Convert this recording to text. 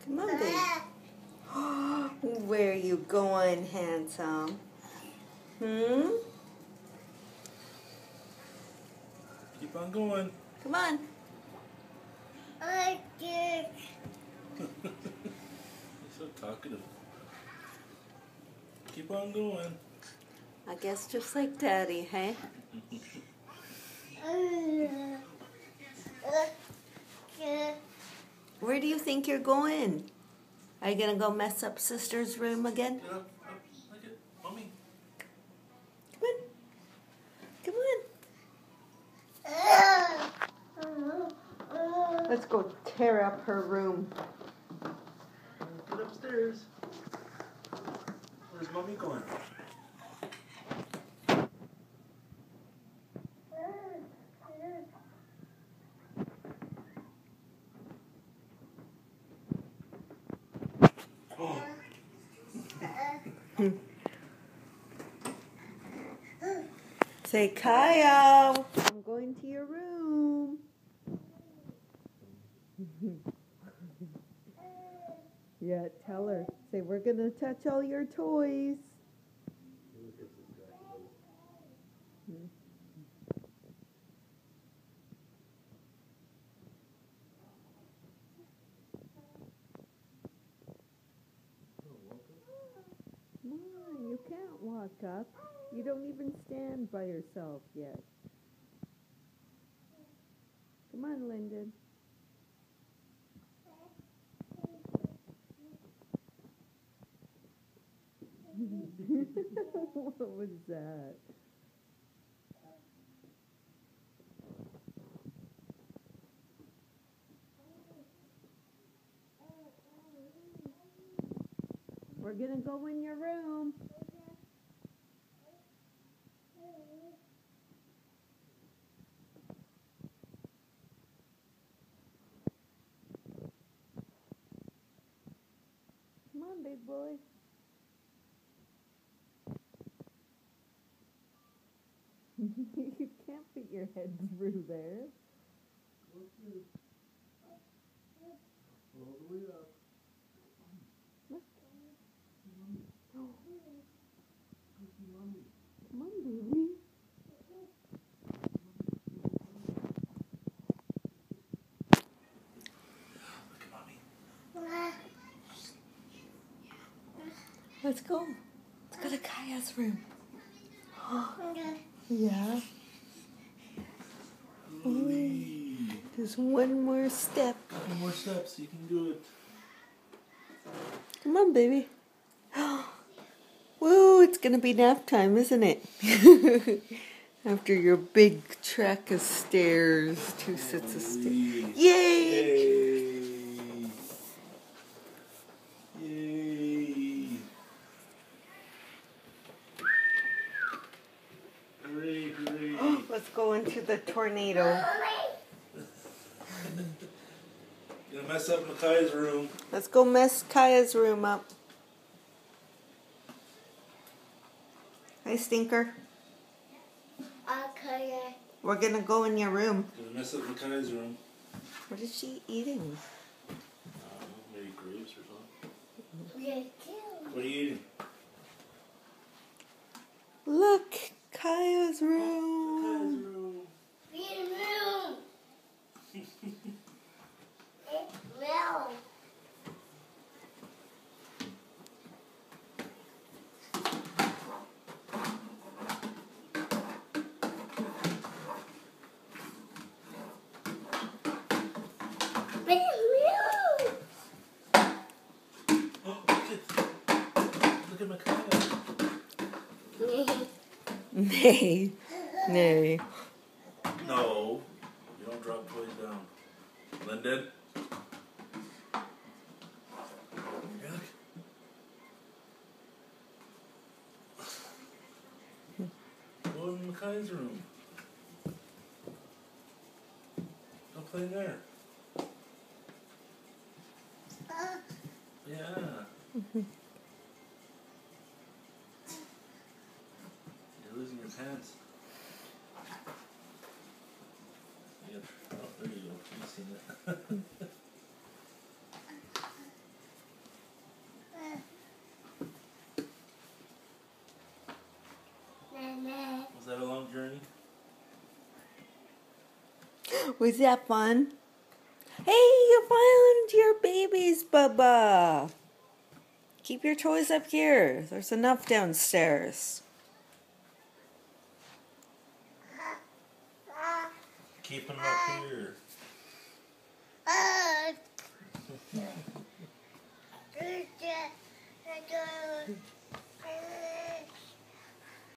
Come on, baby. Where are you going, handsome? Keep on going. Come on. You're so talkative. Keep on going. I guess just like Daddy, hey? Where do you think you're going? Are you going to go mess up Sister's room again? Get up. Look at Mommy. Come on. Come on. Let's go tear up her room. Get upstairs. Where's Mommy going? Oh. Say, Kaya, I'm going to your room. Yeah, tell her. Say, we're going to touch all your toys. Come on, you can't walk up. You don't even stand by yourself yet. Come on, Lyndon. What was that? We're gonna go in your room. Come on, big boy. You can't fit your head through there. All the way up. Come on, baby. Look at Mommy. Let's go. Let's go to Kaya's room. Yeah. There's one more step. Couple more steps. You can do it. Come on, baby. Woo, it's going to be nap time, isn't it? After your big trek of stairs, 2 sets of stairs. Yay! Yay! Yay! Hooray, hooray. Let's go into the tornado. You're gonna mess up Makai's room. Let's go mess Kaya's room up. Hi, Stinker. Okay. We're going to go in your room. Gonna mess up Makai's room. What is she eating? Maybe grapes or something. Yeah. What are you eating? Look, Kaya's Makai's room. room. Be in the room. It's real. Be in the room. Oh, look at Makai. Nay. Nay. No, you don't drop toys down. Lyndon? Here, look. Go in Makai's room. Go play in there. Yeah. You're losing your pants. Oh, there you go. You've seen it. Was that fun? Hey, you found your babies, Bubba. Keep your toys up here. There's enough downstairs. Keeping them up here.